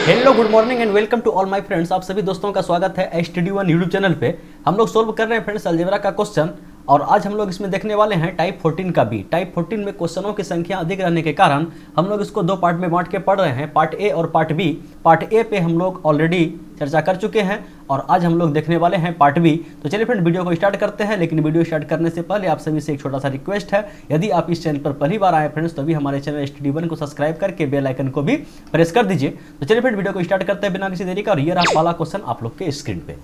Hello good morning and welcome to all my friends. आप सभी दोस्तों का स्वागत है स्टडी वन यूट्यूब चैनल पे। हम लोग सोल्व कर रहे हैं फ्रेंड्स अलजेब्रा का क्वेश्चन, और आज हम लोग इसमें देखने वाले हैं टाइप 14 का बी। टाइप 14 में क्वेश्चनों की संख्या अधिक रहने के कारण हम लोग इसको दो पार्ट में बांट के पढ़ रहे हैं, पार्ट ए और पार्ट बी। पार्ट ए पे हम लोग ऑलरेडी चर्चा कर चुके हैं और आज हम लोग देखने वाले हैं पार्ट बी। तो चलिए फ्रेंड वीडियो को स्टार्ट करते हैं, लेकिन वीडियो स्टार्ट करने से पहले आप सभी से एक छोटा सा रिक्वेस्ट है, यदि आप इस चैनल पर पहली बार आए फ्रेंड्स तो भी हमारे चैनल स्टडी वन को सब्सक्राइब करके बेल आइकन को भी प्रेस कर दीजिए। तो चलिए फ्रेंड वीडियो को स्टार्ट करते हैं बिना किसी देरी का, और ये रहा पहला क्वेश्चन आप लोग के स्क्रीन पे।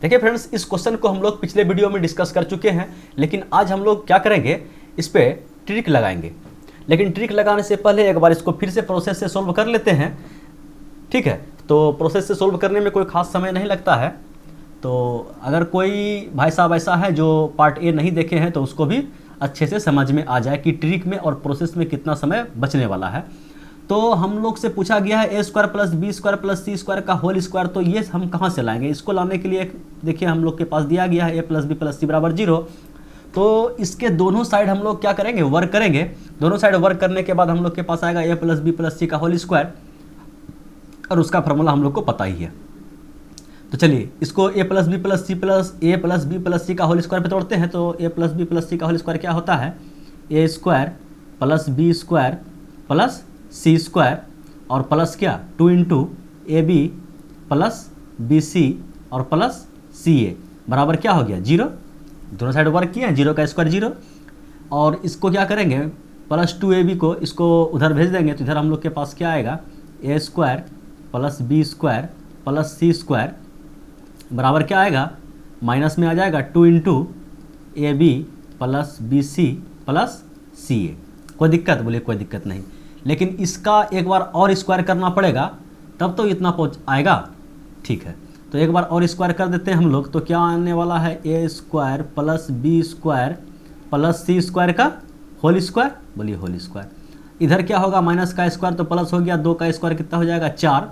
देखिए फ्रेंड्स, इस क्वेश्चन को हम लोग पिछले वीडियो में डिस्कस कर चुके हैं, लेकिन आज हम लोग क्या करेंगे, इस पे ट्रिक लगाएंगे। लेकिन ट्रिक लगाने से पहले एक बार इसको फिर से प्रोसेस से सोल्व कर लेते हैं, ठीक है। तो प्रोसेस से सोल्व करने में कोई खास समय नहीं लगता है। तो अगर कोई भाई साहब ऐसा है जो पार्ट ए नहीं देखे हैं तो उसको भी अच्छे से समझ में आ जाए कि ट्रिक में और प्रोसेस में कितना समय बचने वाला है। तो हम लोग से पूछा गया है a square plus b square plus c square का होल स्क्वायर, तो ये हम कहाँ से लाएंगे? इसको लाने के लिए देखिए हम लोग के पास दिया गया है ए प्लस बी प्लस सी बराबर 0। तो इसके दोनों साइड हम लोग क्या करेंगे, वर्क करेंगे। दोनों साइड वर्क करने के बाद हम लोग के पास आएगा ए प्लस बी प्लस सी का होल स्क्वायर, और उसका फॉर्मूला हम लोग को पता ही है। तो चलिए इसको a plus b plus c plus a plus b plus c का होल स्क्वायर पे तोड़ते हैं। तो a plus b plus c का होल स्क्वायर क्या होता है, a square plus b square plus c square और प्लस क्या 2 into a b plus b c और प्लस सी ए बराबर क्या हो गया 0। दोनों साइड वर्क किए हैं, 0 का स्क्वायर 0। और इसको क्या करेंगे, प्लस 2ab को इसको उधर भेज देंगे, तो इधर हम लोग के पास क्या आएगा, a square plus b square plus c square बराबर क्या आएगा, माइनस में आ जाएगा 2 into a b plus b c plus c a. कोई दिक्कत? बोलिए कोई दिक्कत नहीं, लेकिन इसका एक बार और स्क्वायर करना पड़ेगा तब तो इतना पहुँच आएगा, ठीक है। तो एक बार और स्क्वायर कर देते हैं हम लोग, तो क्या आने वाला है, a square plus b square plus c square का होल स्क्वायर। बोलिए होल स्क्वायर। इधर क्या होगा, माइनस का स्क्वायर तो प्लस हो गया, 2 का स्क्वायर कितना हो जाएगा 4।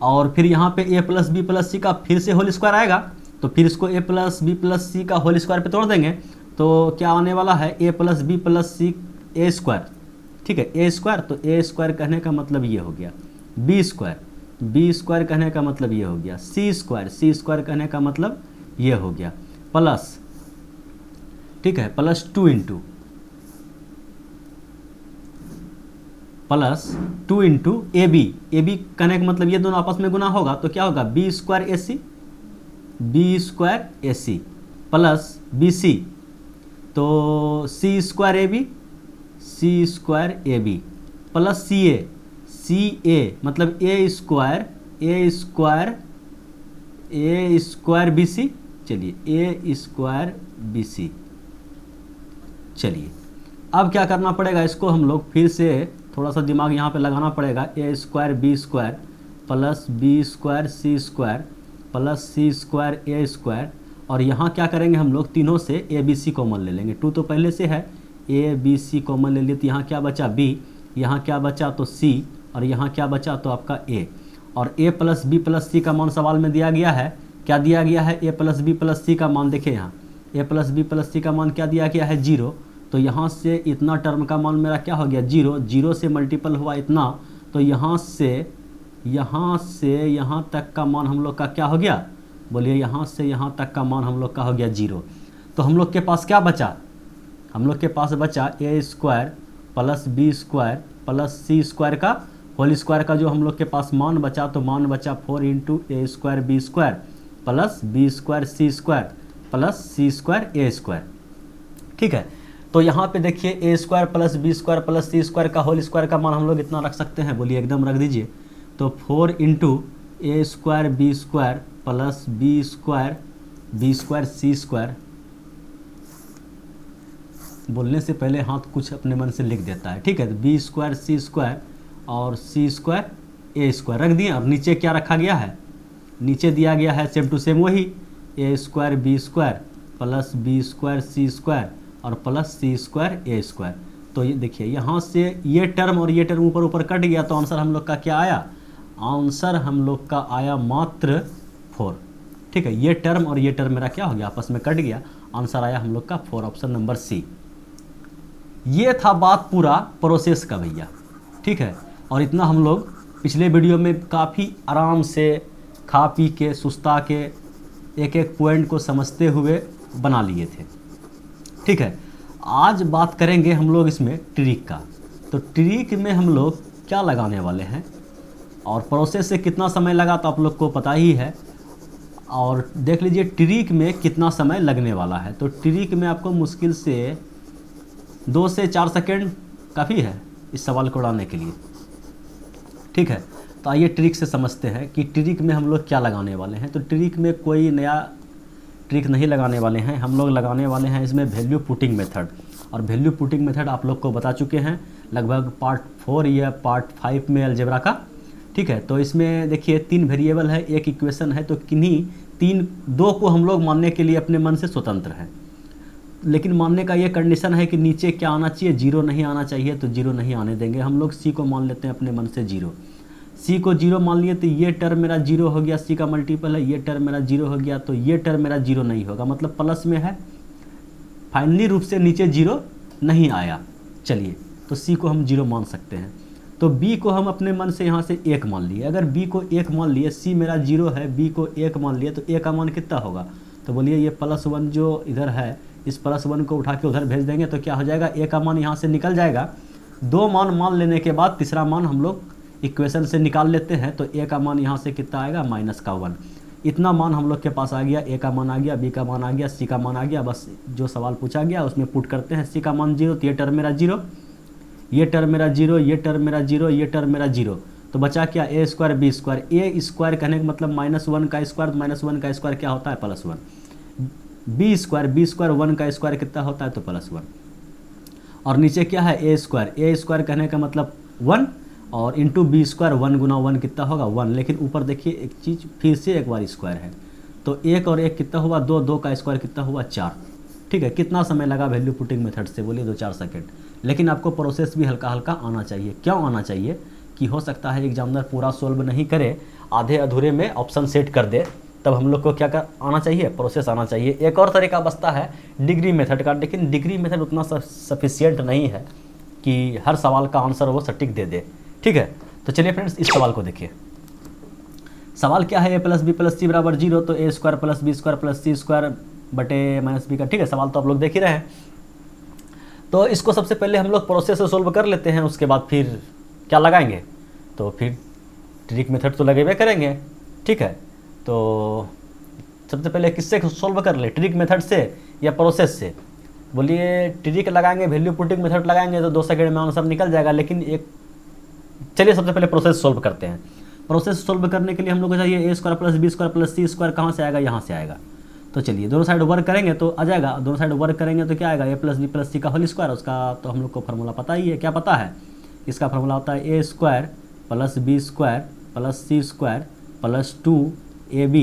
और फिर यहाँ पे ए प्लस बी प्लस सी का फिर से होल स्क्वायर आएगा, तो फिर इसको a plus b plus c का होल स्क्वायर पे तोड़ देंगे। तो क्या आने वाला है, ए प्लस बी प्लस सी ए स्क्वायर, ठीक है, ए स्क्वायर। तो ए स्क्वायर कहने का मतलब ये हो गया, बी स्क्वायर कहने का मतलब ये हो गया, सी स्क्वायर कहने का मतलब ये हो गया, प्लस, ठीक है, प्लस 2 इंटू ए बी कहने का मतलब ये दोनों आपस में गुना होगा, तो क्या होगा, बी स्क्वायर ए सी प्लस बी सी, तो सी स्क्वायर ए बी प्लस सी ए मतलब ए स्क्वायर बी सी। चलिए ए स्क्वायर बी सी। चलिए अब क्या करना पड़ेगा, इसको हम लोग फिर से थोड़ा सा दिमाग यहाँ पे लगाना पड़ेगा। A square B square plus b square C square plus c square a square, और यहाँ क्या करेंगे हम लोग, तीनों से ए बी सी कॉमन ले लेंगे। 2 तो पहले से है, ए बी सी कॉमन ले लिए, तो यहाँ क्या बचा बी, यहाँ क्या बचा तो सी, और यहाँ क्या बचा तो आपका ए। और ए प्लस बी प्लस सी का मान सवाल में दिया गया है, क्या दिया गया है, ए प्लस बी प्लस सी का मान। देखिए यहाँ ए प्लस बी प्लस सी का मान क्या दिया गया है 0। तो यहाँ से इतना टर्म का मान मेरा क्या हो गया 0, 0 से मल्टीपल हुआ इतना, तो यहाँ से यहाँ तक का मान हम लोग का क्या हो गया, बोलिए यहाँ से यहाँ तक का मान हम लोग का हो गया 0। तो हम लोग के पास क्या बचा, हम लोग के पास बचा a square plus b square plus c square का होल स्क्वायर का जो हम लोग के पास मान बचा, तो मान बचा 4 into a square B square plus b square C square plus c square a square, ठीक है। तो यहाँ पे देखिए a square plus b square plus c square का होल स्क्वायर का मान हम लोग इतना रख सकते हैं, बोलिए एकदम रख दीजिए। तो 4 into a square B square plus b square C square. बोलने से पहले हाथ कुछ अपने मन से लिख देता है, ठीक है। तो बी स्क्वायर सी स्क्वायर और सी स्क्वायर ए स्क्वायर रख दिए। और नीचे क्या रखा गया है, नीचे दिया गया है सेम टू सेम वही, a square B square plus b square C square और plus c square a square. तो ये देखिए यहाँ से ये टर्म और ये टर्म ऊपर ऊपर कट गया, तो आंसर हम लोग का क्या आया, आंसर हम लोग का आया मात्र 4, ठीक है। ये टर्म और ये टर्म मेरा क्या हो गया, आपस में कट गया, आंसर आया हम लोग का 4, ऑप्शन नंबर सी। ये था बात पूरा प्रोसेस का भैया, ठीक है। और इतना हम लोग पिछले वीडियो में काफ़ी आराम से खा पी के सुस्ता के एक एक पॉइंट को समझते हुए बना लिए थे, ठीक है। आज बात करेंगे हम लोग इसमें ट्रिक का। तो ट्रिक में हम लोग क्या लगाने वाले हैं और प्रोसेस से कितना समय लगा तो आप लोग को पता ही है। और देख लीजिए ट्रिक में कितना समय लगने वाला है। तो ट्रिक में आपको मुश्किल से 2 से 4 सेकंड काफ़ी है इस सवाल को उड़ाने के लिए, ठीक है। तो आइए ट्रिक से समझते हैं कि ट्रिक में हम लोग क्या लगाने वाले हैं। तो ट्रिक में कोई नया ट्रिक नहीं लगाने वाले हैं, हम लोग लगाने वाले हैं इसमें वैल्यू पुटिंग मेथड। और वैल्यू पुटिंग मेथड आप लोग को बता चुके हैं लगभग पार्ट 4 या पार्ट 5 में अलजेब्रा का, ठीक है। तो इसमें देखिए 3 वेरिएबल है, एक इक्वेशन है, तो किन्हीं 2 को हम लोग मानने के लिए अपने मन से स्वतंत्र हैं। लेकिन मानने का ये कंडीशन है कि नीचे क्या आना चाहिए, 0 नहीं आना चाहिए, तो 0 नहीं आने देंगे। हम लोग सी को मान लेते हैं अपने मन से 0। सी को 0 मान लिए तो ये टर्म मेरा 0 हो गया, सी का मल्टीपल है, ये टर्म मेरा 0 हो गया, तो ये टर्म मेरा 0 नहीं होगा, मतलब प्लस में है। फाइनली रूप से नीचे 0 नहीं आया, चलिए तो सी को हम 0 मान सकते हैं। तो बी को हम अपने मन से यहाँ से 1 मान लिए। अगर बी को 1 मान लिए, सी मेरा 0 है, बी को 1 मान लिए, तो ए का मान कितना होगा, तो बोलिए ये +1 जो इधर है, इस +1 को उठा के उधर भेज देंगे तो क्या हो जाएगा, ए का मान यहाँ से निकल जाएगा। 2 मान मान लेने के बाद तीसरा मान हम लोग इक्वेशन से निकाल लेते हैं, तो ए का मान यहाँ से कितना आएगा, -1। इतना मान हम लोग के पास आ गया, ए का मान आ गया, बी का मान आ गया, सी का मान आ गया। बस जो सवाल पूछा गया उसमें पुट करते हैं। सी का मान 0, तो ये टर्म मेरा 0, ये टर्म मेरा 0, ये टर्म मेरा 0, ये टर्म मेरा 0, तो बचा क्या, ए square B square. A square कहने का मतलब -1 का स्क्वायर, -1 का स्क्वायर क्या होता है, +1। बी स्क्वायर 1 का स्क्वायर कितना होता है, तो +1। और नीचे क्या है, ए स्क्वायर कहने का मतलब 1 और इंटू बी स्क्वायर, 1 गुना 1 कितना होगा, 1। लेकिन ऊपर देखिए एक चीज़ फिर से एक बार स्क्वायर है, तो 1 और 1 कितना हुआ, 2, 2 का स्क्वायर कितना हुआ, 4, ठीक है। कितना समय लगा वैल्यू पुटिंग मेथड से, बोलिए 2-4 सेकंड। लेकिन आपको प्रोसेस भी हल्का हल्का आना चाहिए। क्यों आना चाहिए कि हो सकता है एग्जामिनर पूरा सोल्व नहीं करे, आधे अधूरे में ऑप्शन सेट कर दे, तब हम लोग को क्या कर आना चाहिए, प्रोसेस आना चाहिए। एक और तरीका बचता है डिग्री मेथड का, लेकिन डिग्री मेथड उतना सफिशियंट नहीं है कि हर सवाल का आंसर वो सटीक दे दे, ठीक है। तो चलिए फ्रेंड्स इस सवाल को देखिए। सवाल क्या है, a + b + c = 0, तो a² + b² + c² बटे -b का, ठीक है। सवाल तो आप लोग देख ही रहे हैं। तो इसको सबसे पहले हम लोग प्रोसेस से सोल्व कर लेते हैं, उसके बाद फिर क्या लगाएंगे, तो फिर ट्रिक मेथड तो लगेबे करेंगे, ठीक है। तो सबसे पहले किससे सोल्व कर ले, ट्रिक मेथड से या प्रोसेस से, बोलिए ट्रिक लगाएंगे, वैल्यू पुटिंग मेथड लगाएंगे तो 2 सेकंड में आंसर निकल जाएगा। लेकिन एक चलिए सबसे पहले प्रोसेस सोल्व करते हैं। प्रोसेस सोल्व करने के लिए हम लोग को चाहिए a² + b² + c² कहाँ से आएगा, यहाँ से आएगा। तो चलिए दोनों साइड वर्क करेंगे तो आ जाएगा, दोनों साइड वर्क करेंगे तो क्या आएगा, a + b + c का होल स्क्वायर। उसका तो हम लोग को फार्मूला पता ही है, क्या पता है, इसका फार्मूला होता है a² + b² + c² + 2ab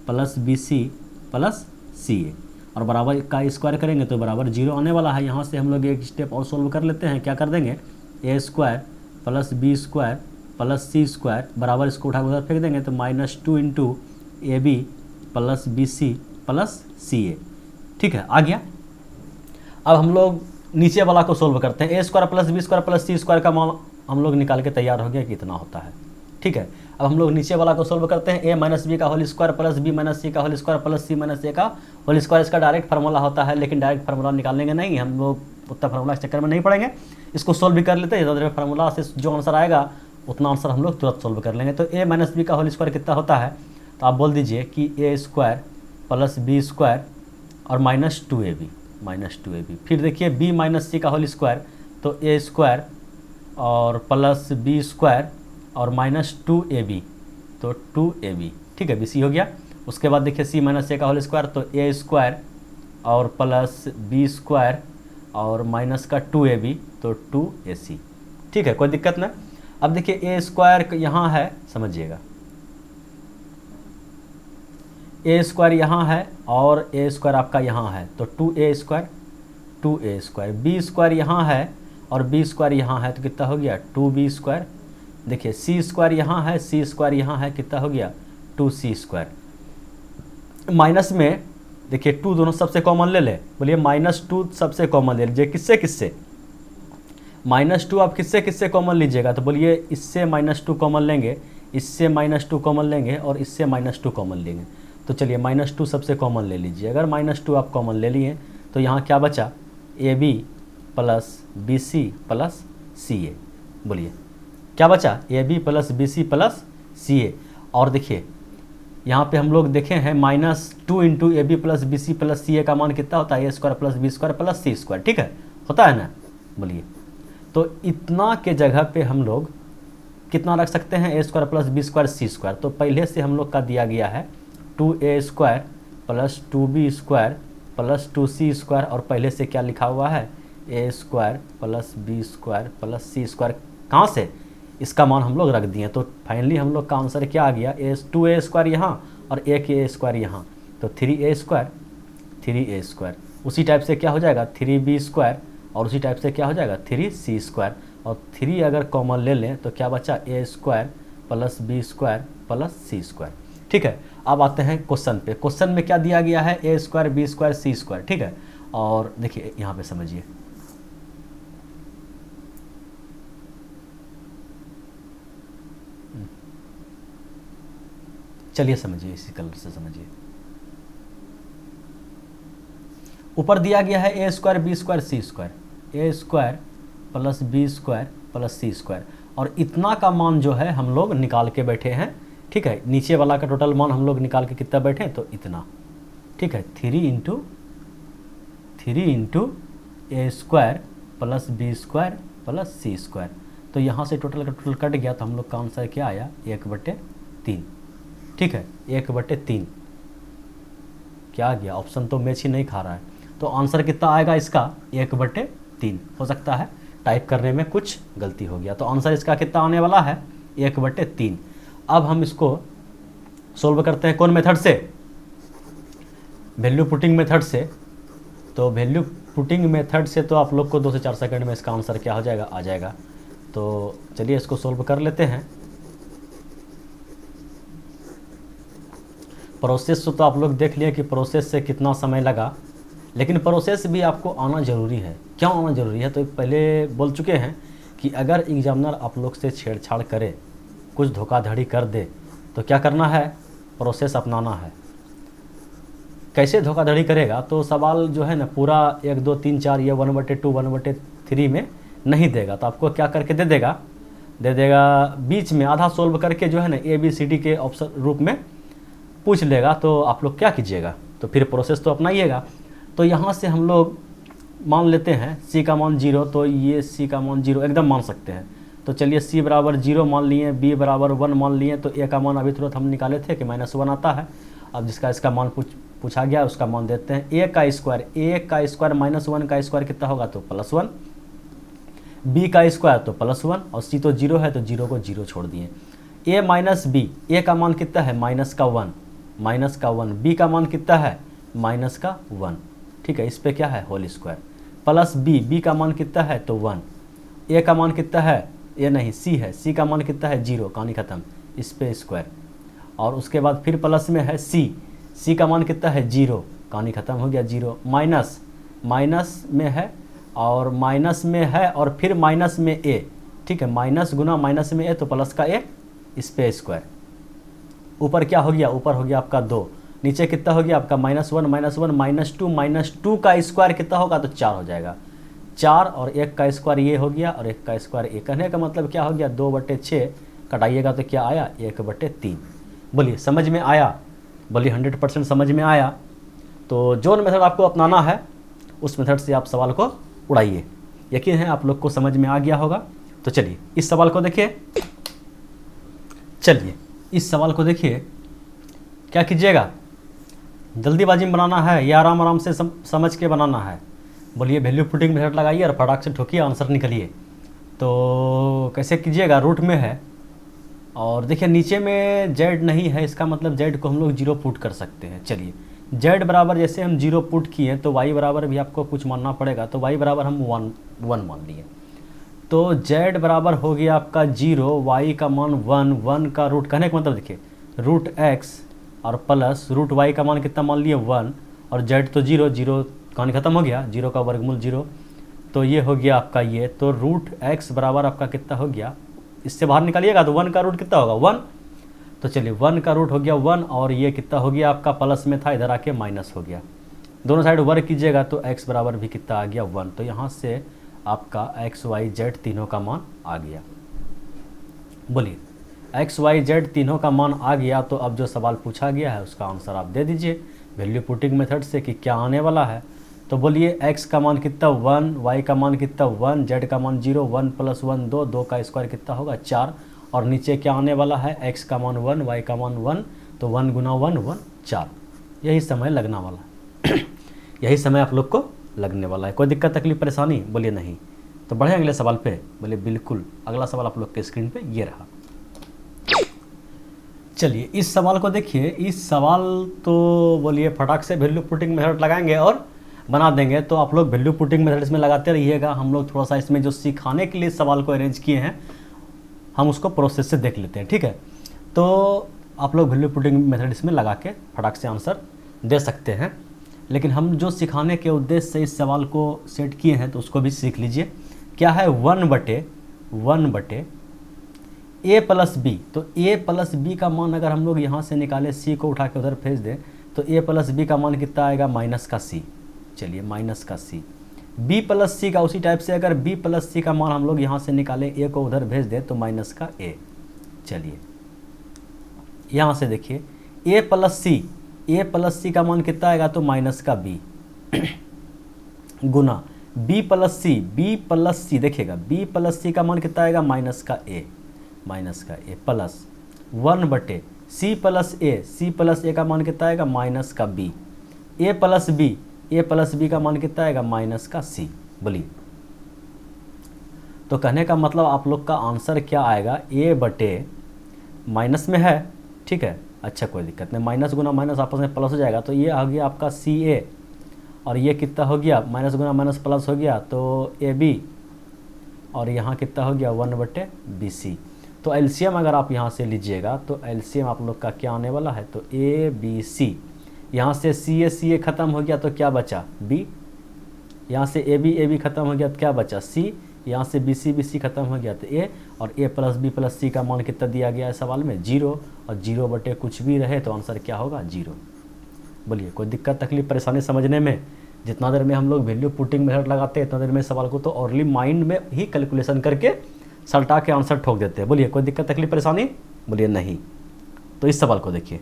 + bc + ca, और बराबर का स्क्वायर करेंगे तो बराबर 0 आने वाला है। यहाँ से हम लोग एक स्टेप और सोल्व कर लेते हैं। क्या कर देंगे, a² + b² + c² बराबर, इसको उठा उधर फेंक देंगे तो -2 × ab + bc + ca, ठीक है, आ गया। अब हम लोग नीचे वाला को सोल्व करते हैं। a² + b² + c² का मान हम लोग निकाल के तैयार हो गया कितना होता है, ठीक है। अब हम लोग नीचे वाला को सोल्व करते हैं। a - b का होल स्क्वायर + b - c का होल स्क्वायर + c - a का होल स्क्वायर, इसका डायरेक्ट फार्मूला होता है, लेकिन डायरेक्ट फार्मूला निकालेंगे नहीं हम लोग, उतना फार्मूला इस चक्कर में नहीं पड़ेंगे। इसको सोल्व भी कर लेते हैं, इधर फार्मूला से जो आंसर आएगा उतना आंसर हम लोग तुरंत सोल्व कर लेंगे। तो a - b का होल स्क्वायर कितना होता है, तो आप बोल दीजिए कि a² + b² और -2ab। फिर देखिए b - c का होल स्क्वायर, तो a² और + b² और -2ab, तो 2ab, ठीक है, bc हो गया। उसके बाद देखिए c - a का होल स्क्वायर, तो a² और + b² और माइनस का 2ab, तो 2ac, ठीक है, कोई दिक्कत ना। अब देखिए a² यहाँ है, समझिएगा a² यहाँ है और a² आपका यहाँ है, तो 2a², b² यहाँ है और b² यहाँ है, तो कितना हो गया 2b²। देखिए c² यहाँ है, c² यहाँ है, कितना हो गया 2c²। माइनस में देखिए 2 दोनों सबसे कॉमन ले ले, बोलिए -2 सबसे कॉमन ले लीजिए, किससे किससे, -2 आप किससे किससे कॉमन लीजिएगा, तो बोलिए इससे -2 कॉमन लेंगे, इससे -2 कॉमन लेंगे और इससे -2 कॉमन लेंगे। तो चलिए -2 सबसे कॉमन ले लीजिए। अगर -2 आप कॉमन ले लिए तो यहाँ क्या बचा, AB plus BC plus CA। बोलिए क्या बचा, AB plus BC plus CA। और देखिए यहाँ पे हम लोग देखे हैं -2 into AB plus BC plus CA का मान कितना होता है, A² plus B² plus C², ठीक है, होता है ना। बोलिए तो इतना के जगह पे हम लोग कितना रख सकते हैं, A² प्लस B² C²। तो पहले से हम लोग का दिया गया है 2A² plus 2B² plus 2C² और पहले से क्या लिखा हुआ है, A² plus B² plus C²। कहाँ से, इसका मान हम लोग रख दिए। तो फाइनली हम लोग का आंसर क्या आ गया, 2A² यहाँ और एक A² यहाँ, तो 3A²। उसी टाइप से क्या हो जाएगा 3B² और उसी टाइप से क्या हो जाएगा 3C²। और 3 अगर कॉमन ले लें तो क्या बचा, A² plus B² plus C²। ठीक है, अब आते हैं क्वेश्चन पे। क्वेश्चन में क्या दिया गया है, A² B² C², ठीक है। और देखिए यहाँ पे समझिए, चलिए समझिए, इसी कलर से समझिए। ऊपर दिया गया है A² B² C², A² plus B² plus C²। और इतना का मान जो है हम लोग निकाल के बैठे हैं, ठीक है। नीचे वाला का टोटल मान हम लोग निकाल के कितना बैठे, तो इतना, ठीक है। 3 into A² plus B² plus C²। तो यहाँ से टोटल का टोटल कट गया, तो हम लोग का आंसर क्या आया, 1/3, ठीक है, 1/3। क्या आ गया, ऑप्शन तो मैच ही नहीं खा रहा है, तो आंसर कितना आएगा इसका, 1/3। हो सकता है टाइप करने में कुछ गलती हो गया, तो आंसर इसका कितना आने वाला है, 1/3। अब हम इसको सोल्व करते हैं कौन मेथड से, वैल्यू पुटिंग मेथड से। तो वैल्यू पुटिंग मेथड से तो आप लोग को 2 से 4 सेकंड में इसका आंसर क्या हो जाएगा, आ जाएगा। तो चलिए इसको सोल्व कर लेते हैं। प्रोसेस तो आप लोग देख लिए कि प्रोसेस से कितना समय लगा, लेकिन प्रोसेस भी आपको आना ज़रूरी है। क्यों आना ज़रूरी है, तो पहले बोल चुके हैं कि अगर एग्जामिनर आप लोग से छेड़छाड़ करे, कुछ धोखाधड़ी कर दे, तो क्या करना है, प्रोसेस अपनाना है। कैसे धोखाधड़ी करेगा, तो सवाल जो है ना पूरा 1 2 3 4 ये 1/2 1/3 में नहीं देगा, तो आपको क्या करके दे देगा बीच में आधा सोल्व करके जो है ना ABCD के ऑप्शन रूप में पूछ लेगा। तो आप लोग क्या कीजिएगा, तो फिर प्रोसेस तो अपनाइएगा। तो यहाँ से हम लोग मान लेते हैं C का मान 0, तो ये C का मान 0 एकदम मान सकते हैं। तो चलिए C बराबर 0 मान लिए, B बराबर 1 मान लिए, तो A का मान अभी तुरंत हम निकाले थे कि -1 आता है। अब जिसका इसका मान पूछा गया उसका मान देते हैं। A का स्क्वायर -1 का स्क्वायर कितना होगा, तो +1। B का स्क्वायर तो +1 और C तो 0 है, तो 0 को 0 छोड़ दिए। A माइनस B, A का मान कितना है, -1, B का मान कितना है, -1, ठीक है। इस पे क्या है, होल स्क्वायर प्लस B का मान कितना है, तो 1। A का मान कितना है, ये नहीं C है, C का मान कितना है, 0, कहानी खत्म। इस पे स्क्वायर और उसके बाद फिर प्लस में है C का मान कितना है, 0, कहानी खत्म हो गया, 0। माइनस में है और माइनस में है और फिर माइनस में A, ठीक है। माइनस गुना माइनस में A तो प्लस का A, इस पे स्क्वायर। ऊपर क्या हो गया, ऊपर हो गया आपका 2, नीचे कितना हो गया आपका -1 -2 का स्क्वायर कितना होगा, तो 4 हो जाएगा। 4 और 1 का स्क्वायर ये हो गया और 1 का स्क्वायर ये। कहने का मतलब क्या हो गया, 2/6 कटाइएगा तो क्या आया, 1/3। बोलिए समझ में आया, बोलिए 100% समझ में आया। तो जो मेथड आपको अपनाना है उस मेथड से आप सवाल को उड़ाइए। यकीन है आप लोग को समझ में आ गया होगा। तो चलिए इस सवाल को देखिए, इस सवाल को देखिए। क्या कीजिएगा, जल्दीबाजी में बनाना है या आराम आराम से समझ के बनाना है। बोलिए वैल्यू पुटिंग मेथड लगाइए और फटाक से ठोकिए, आंसर निकलिए। तो कैसे कीजिएगा, रूट में है और देखिए नीचे में Z नहीं है, इसका मतलब Z को हम लोग 0 पुट कर सकते हैं। चलिए Z बराबर जैसे हम 0 पुट किए तो Y बराबर भी आपको कुछ मानना पड़ेगा, तो Y बराबर हम 1 मान लिए। तो Z बराबर हो गया आपका 0, Y का मान 1 का रूट, कहने का मतलब देखिए √x और प्लस √y का मान कितना मान लिए 1 और Z तो 0 कहानी खत्म हो गया, 0 का वर्गमूल 0, तो ये हो गया आपका ये, तो रूट एक्स बराबर आपका कितना हो गया, इससे बाहर निकालिएगा तो 1 का रूट कितना होगा 1, तो चलिए 1 का रूट हो गया 1, और ये कितना हो गया आपका प्लस में था, इधर आके माइनस हो गया। दोनों साइड वर्क कीजिएगा तो x बराबर भी कितना आ गया 1। तो यहाँ से आपका x y z तीनों का मान आ गया। बोलिए x y z तीनों का मान आ गया, तो अब जो सवाल पूछा गया है उसका आंसर आप दे दीजिए वैल्यू पुटिंग मेथड से कि क्या आने वाला है। तो बोलिए x का मान कितना 1, y का मान कितना 1, z का मान 0, 1 + 1 2, 2 का स्क्वायर कितना होगा 4, और नीचे क्या आने वाला है x का मान 1, y का मान 1, तो 1 × 1 1 4। यही समय लगना वाला है यही समय आप लोग को लगने वाला है। कोई दिक्कत तकलीफ परेशानी, बोलिए नहीं। तो बढ़े अगले सवाल पे, बोलिए बिल्कुल। अगला सवाल आप लोग के स्क्रीन पे ये रहा। चलिए इस सवाल को देखिए। इस सवाल तो बोलिए फटाक से वैल्यू पुटिंग मेथड लगाएंगे और बना देंगे। तो आप लोग वैल्यू पुटिंग मेथड इसमें लगाते रहिएगा। हम लोग थोड़ा सा इसमें जो सिखाने के लिए सवाल को अरेंज किए हैं हम उसको प्रोसेस से देख लेते हैं, ठीक है। तो आप लोग वैल्यू पुटिंग मेथड इसमें लगा के फटाक से आंसर दे सकते हैं, लेकिन हम जो सिखाने के उद्देश्य से इस सवाल को सेट किए हैं तो उसको भी सीख लीजिए। क्या है 1/a + b। तो a + b का मान अगर हम लोग यहाँ से निकालें, c को उठा के उधर भेज दें, तो a + b का मान कितना आएगा -c। चलिए -c। b + c का उसी टाइप से अगर b + c का मान हम लोग यहाँ से निकालें, a को उधर भेज दें तो -a। चलिए यहाँ से देखिए a + c का मान कितना आएगा तो -b गुना b + c देखिएगा b + c का मान कितना आएगा -a प्लस 1/c + a का मान कितना आएगा -b a + b का मान कितना आएगा -c। बोलिए तो कहने का मतलब आप लोग का आंसर क्या आएगा, a/, माइनस में है, ठीक है। अच्छा कोई दिक्कत नहीं, माइनस गुना माइनस आपस में प्लस हो जाएगा, तो ये आ गया आपका CA, और ये कितना हो गया माइनस गुना माइनस प्लस हो गया तो AB, और यहाँ कितना हो गया 1/BC। तो एलसीएम अगर आप यहाँ से लीजिएगा तो एलसीएम आप लोग का क्या आने वाला है, तो ABC, यहाँ से CA ख़त्म हो गया तो क्या बचा B, यहाँ से AB ख़त्म हो गया तो क्या बचा C, यहाँ से BC ख़त्म हो गया तो A, और A + B + C का मान कितना दिया गया है सवाल में 0, और 0/, कुछ भी रहे तो आंसर क्या होगा 0। बोलिए कोई दिक्कत तकलीफ परेशानी समझने में? जितना देर में हम लोग वैल्यू पुटिंग मेथड लगाते हैं इतना देर में सवाल को तो ऑर्ली माइंड में ही कैलकुलेशन करके सल्टा के आंसर ठोक देते हैं। बोलिए कोई दिक्कत तकलीफ परेशानी, बोलिए नहीं। तो इस सवाल को देखिए।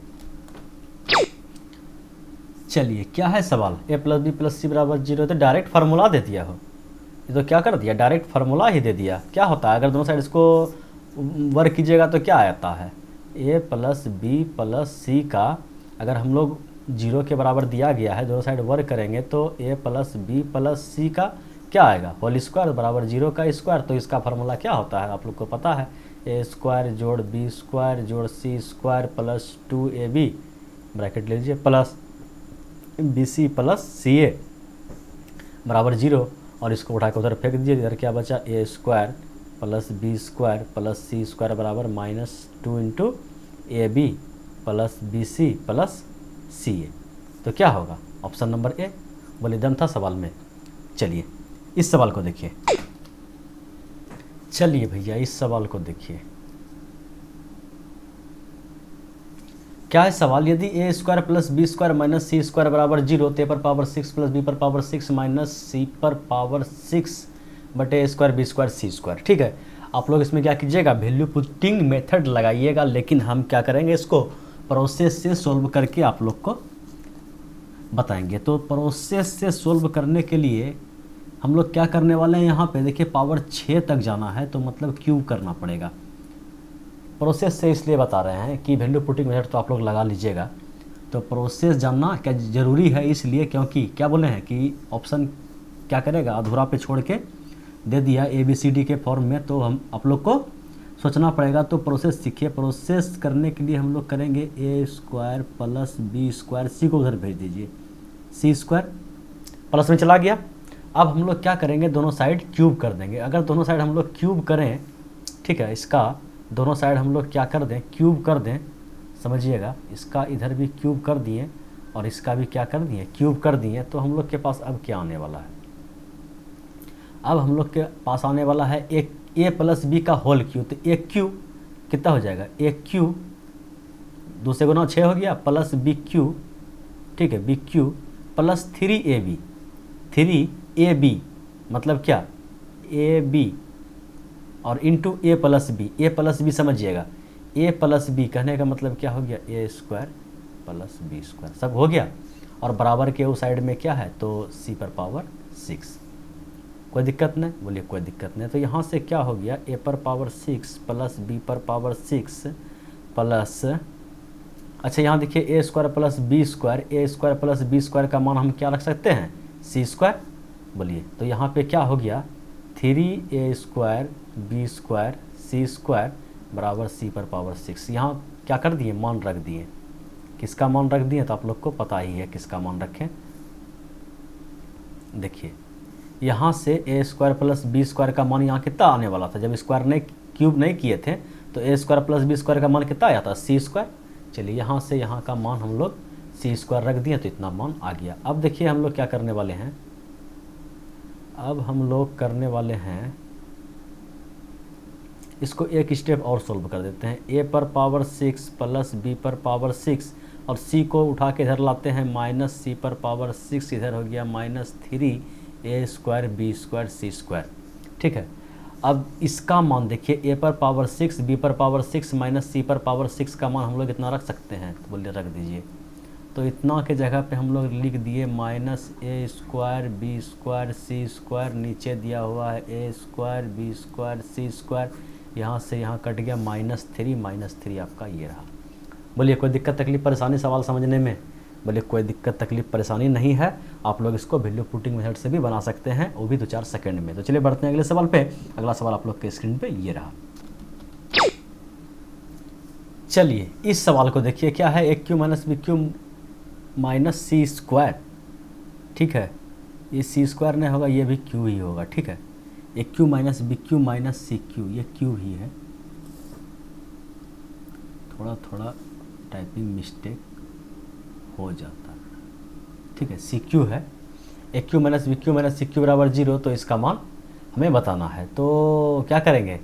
चलिए क्या है सवाल, a + b + c = 0, तो डायरेक्ट फार्मूला दे दिया हो। ये तो क्या कर दिया, डायरेक्ट फार्मूला ही दे दिया। क्या होता है अगर दोनों साइड इसको वर्क कीजिएगा तो क्या आता है, a + b + c का अगर हम लोग 0 के बराबर दिया गया है, दोनों साइड वर्क करेंगे तो a + b + c का क्या आएगा होल स्क्वायर बराबर 0 का स्क्वायर। तो इसका फार्मूला क्या होता है आप लोग को पता है, a² + b² + c² + 2ab bracket ले लीजिए प्लस bc + ca बराबर 0, और इसको उठा के उधर फेंक दीजिए। इधर क्या बचा a² + b² + c² बराबर -2 × ab + bc + ca। तो क्या होगा ऑप्शन नंबर ए। बोले दम था सवाल में। चलिए इस सवाल को देखिए। चलिए भैया इस सवाल को देखिए। क्या है सवाल, यदि a² + b² - c² बराबर 0, तो a पर पावर 6 + b पर पावर 6 - c पर पावर 6 बटे a² b² c²। ठीक है, आप लोग इसमें क्या कीजिएगा, वैल्यू पुटिंग मेथड लगाइएगा, लेकिन हम क्या करेंगे इसको प्रोसेस से सोल्व करके आप लोग को बताएंगे। तो प्रोसेस से सोल्व करने के लिए हम लोग क्या करने वाले हैं, यहाँ पे देखिए पावर 6 तक जाना है तो मतलब क्यूब करना पड़ेगा। प्रोसेस से इसलिए बता रहे हैं कि वैल्यू पुटिंग मेथड तो आप लोग लगा लीजिएगा, तो प्रोसेस जानना क्या ज़रूरी है, इसलिए क्योंकि क्या बोले हैं कि ऑप्शन क्या करेगा अधूरा पे छोड़ के दे दिया ABCD के फॉर्म में, तो हम आप लोग को सोचना पड़ेगा। तो प्रोसेस सीखिए। प्रोसेस करने के लिए हम लोग करेंगे a² + b², c को उधर भेज दीजिए, c² प्लस में चला गया। अब हम लोग क्या करेंगे, दोनों साइड क्यूब कर देंगे। अगर दोनों साइड हम लोग क्यूब करें, ठीक है, इसका दोनों साइड हम लोग क्या कर दें, क्यूब कर दें, समझिएगा, इसका इधर भी क्यूब कर दिए और इसका भी क्या कर दिए, क्यूब कर दिए, तो हम लोग के पास अब क्या आने वाला है, अब हम लोग के पास आने वाला है एक ए प्लस बी का होल क्यू, तो ए क्यू कितना हो जाएगा, ए क्यू 2 से गुना 6 हो गया, प्लस बी क्यू, ठीक है, B cube plus 3ab, 3ab मतलब क्या, ए बी और इंटू ए प्लस बी समझिएगा, ए प्लस बी कहने का मतलब क्या हो गया, ए स्क्वायर प्लस बी स्क्वायर, सब हो गया। और बराबर के उस साइड में क्या है, तो सी पर पावर 6, कोई दिक्कत नहीं, बोलिए कोई दिक्कत नहीं। तो यहाँ से क्या हो गया, ए पर पावर 6 प्लस बी पर पावर 6 प्लस, अच्छा यहाँ देखिए a square plus b square, a square plus b square का मान हम क्या रख सकते हैं, सी स्क्वायर, बोलिए। तो यहाँ पे क्या हो गया, 3a स्क्वायर बी स्क्वायर सी स्क्वायर बराबर सी पर पावर 6। यहाँ क्या कर दिए, मान रख दिए, किसका मान रख दिए, तो आप लोग को पता ही है किसका मान रखें। देखिए यहाँ से ए स्क्वायर प्लस बी स्क्वायर का मान यहाँ कितना आने वाला था, जब स्क्वायर नहीं क्यूब नहीं किए थे तो ए स्क्वायर प्लस बी स्क्वायर का मान कितना आया था, सी स्क्वायर। चलिए यहाँ से यहाँ का मान हम लोग सी स्क्वायर रख दिए तो इतना मान आ गया। अब देखिए हम लोग क्या करने वाले हैं, अब हम लोग करने वाले हैं इसको एक स्टेप और सोल्व कर देते हैं। ए पर पावर 6 प्लस बी पर पावर 6 और सी को उठा के इधर लाते हैं, माइनस सी पर पावर 6 इधर हो गया minus 3a square B square सी स्क्वायर, ठीक है। अब इसका मान देखिए, ए पर पावर 6 बी पर पावर 6 माइनस सी पर पावर 6 का मान हम लोग इतना रख सकते हैं, तो बोलिए रख दीजिए। तो इतना के जगह पे हम लोग लिख दिए माइनस ए स्क्वायर बी स्क्वायर सी स्क्वायर, नीचे दिया हुआ है a square B square C square, यहाँ से यहाँ कट गया माइनस 3 आपका ये रहा। बोलिए कोई दिक्कत तकलीफ परेशानी सवाल समझने में, बोलिए कोई दिक्कत तकलीफ परेशानी नहीं है, आप लोग इसको वैल्यू पुटिंग मेथड से भी बना सकते हैं, वो भी 2-4 सेकंड में। तो चलिए बढ़ते हैं अगले सवाल पे। अगला सवाल आप लोग के स्क्रीन पे ये रहा। चलिए इस सवाल को देखिए, क्या है, A cube minus B cube minus C square, ठीक है, ये सी स्क्वायर नहीं होगा, ये भी क्यू ही होगा, ठीक है। A cube minus B cube minus C cube, ये क्यू ही है, थोड़ा थोड़ा टाइपिंग मिस्टेक हो जाता है, ठीक है। सी क्यू है, A cube minus B cube minus C cube बराबर 0, तो इसका मान हमें बताना है। तो क्या करेंगे,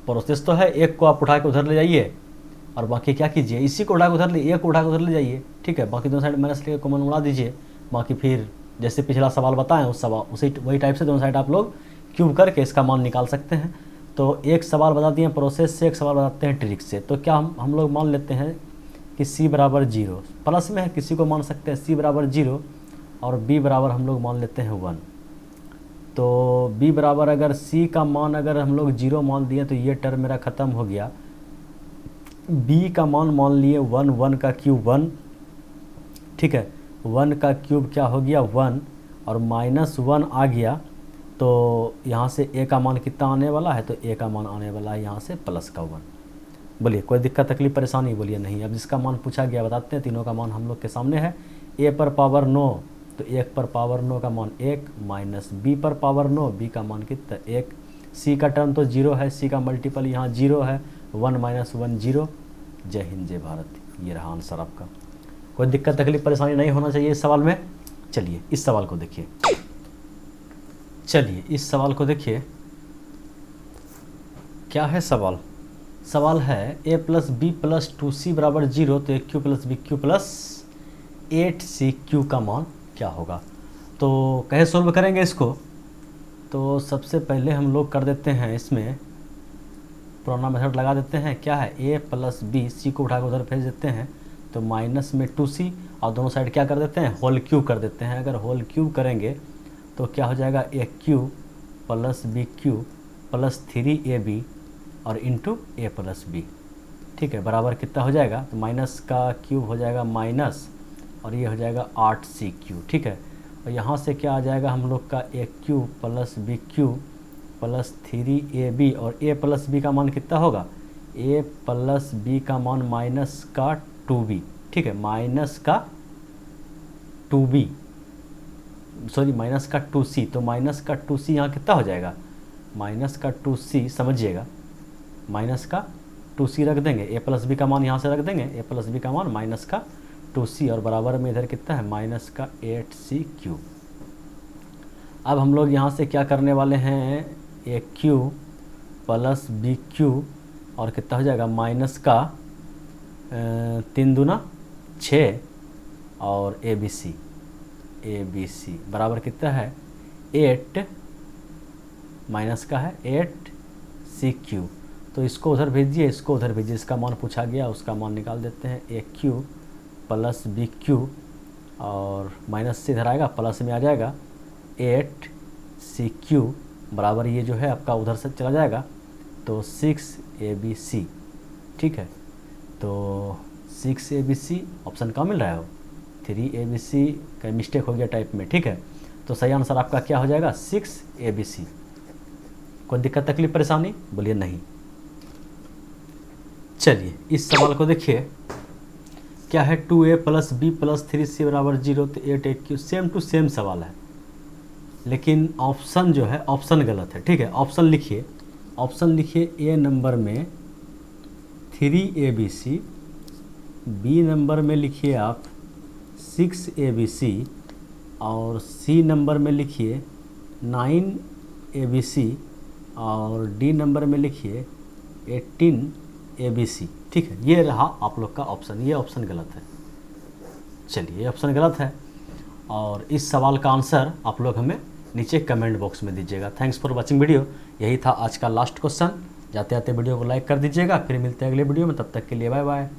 प्रोसेस तो है, एक को आप उठा के उधर ले जाइए और बाकी क्या कीजिए, इसी को उठा के उधर ले, एक को उठा के उधर ले जाइए, ठीक है, बाकी दोनों साइड माइनस लेकर कॉमन उड़ा दीजिए। बाकी फिर जैसे पिछला सवाल बताएं उस सवाल उसी वही टाइप से दोनों साइड आप लोग क्यूब करके इसका मान निकाल सकते हैं। तो एक सवाल बता दिए प्रोसेस से, एक सवाल बताते हैं ट्रिक से। तो क्या हम लोग मान लेते हैं कि सी बराबर 0, प्लस में है, किसी को मान सकते हैं सी बराबर 0 और बी बराबर हम लोग मान लेते हैं 1। तो बी बराबर अगर सी का मान अगर हम लोग 0 मान दिए तो ये टर्म मेरा ख़त्म हो गया। बी का मान लिए 1, 1 का क्यूब 1, ठीक है, 1 का क्यूब क्या हो गया 1 और माइनस 1 आ गया। तो यहाँ से ए का मान कितना आने वाला है, तो ए का मान आने वाला है यहाँ से प्लस का 1। बोलिए कोई दिक्कत तकलीफ परेशानी, बोलिए नहीं। अब जिसका मान पूछा गया बताते हैं, तीनों का मान हम लोग के सामने है। ए पर पावर 9, तो 1 पर पावर 9 का मान 1 माइनस बी पर पावर 9, बी का मान कितना 1, सी का टर्म तो 0 है, सी का मल्टीपल यहाँ 0 है, 1 माइनस 1 0। जय हिंद जय भारत, ये रहा आंसर आपका। कोई दिक्कत तकलीफ परेशानी नहीं होना चाहिए इस सवाल में। चलिए इस सवाल को देखिए, चलिए इस सवाल को देखिए, क्या है सवाल, सवाल है ए प्लस बी प्लस 2c बराबर 0, तो A cube plus B cube plus 8c cube का मान क्या होगा। तो कैसे सोल्व करेंगे इसको, तो सबसे पहले हम लोग कर देते हैं इसमें पुराना मेथड लगा देते हैं। क्या है, ए प्लस बी, सी को उठा कर उधर भेज देते हैं, तो माइनस में 2c और दोनों साइड क्या कर देते हैं, होल क्यूब कर देते हैं। अगर होल क्यूब करेंगे तो क्या हो जाएगा, A cube plus B cube plus 3ab और इंटू ए प्लस बी, ठीक है, बराबर कितना हो जाएगा, तो माइनस का क्यूब हो जाएगा माइनस और ये हो जाएगा 8c क्यू, ठीक है। और यहाँ से क्या आ जाएगा हम लोग का, A cube plus B cube plus 3ab और ए प्लस बी का मान कितना होगा, ए प्लस बी का मान माइनस का 2b, ठीक है, माइनस का 2b, सॉरी माइनस का 2c, तो माइनस का 2c यहाँ कितना हो जाएगा, माइनस का 2c, समझिएगा माइनस का 2c रख देंगे, ए प्लस बी का मान यहाँ से रख देंगे, ए प्लस बी का मान माइनस का 2c और बराबर में इधर कितना है, माइनस का 8c क्यूब। अब हम लोग यहाँ से क्या करने वाले हैं, ए क्यू प्लस बी क्यू और कितना हो जाएगा माइनस का 3 दूना 6 और ए बी सी बराबर कितना है 8 माइनस का है 8 सी क्यू। तो इसको उधर भेजिए, इसको उधर भेजिए, इसका मान पूछा गया, उसका मान निकाल देते हैं। ए क्यू प्लस बी क्यू और माइनस से इधर आएगा, प्लस में आ जाएगा 8 सी क्यू बराबर ये जो है आपका उधर से चला जाएगा तो 6 ए बी सी। ठीक है, तो 6 ए बी सी ऑप्शन कहाँ मिल रहा है, 3 ए बी सी का मिस्टेक हो गया टाइप में। ठीक है, तो सही आंसर आपका क्या हो जाएगा 6 ए बी सी। कोई दिक्कत तकलीफ परेशानी बोलिए नहीं। चलिए इस सवाल को देखिए, क्या है 2a plus b plus 3c बराबर 0। तो 8 क्यू सेम टू सेम सवाल है, लेकिन ऑप्शन जो है ऑप्शन गलत है। ठीक है, ऑप्शन लिखिए ए नंबर में 3abc, बी नंबर में लिखिए आप 6abc और सी नंबर में लिखिए 9abc और डी नंबर में लिखिए 18abc। ठीक है, ये रहा आप लोग का ऑप्शन, ये ऑप्शन गलत है। चलिए ये ऑप्शन गलत है और इस सवाल का आंसर आप लोग हमें नीचे कमेंट बॉक्स में दीजिएगा। Thanks for watching video. यही था आज का लास्ट क्वेश्चन। जाते जाते वीडियो को लाइक कर दीजिएगा। फिर मिलते हैं अगले वीडियो में, तब तक के लिए बाय बाय।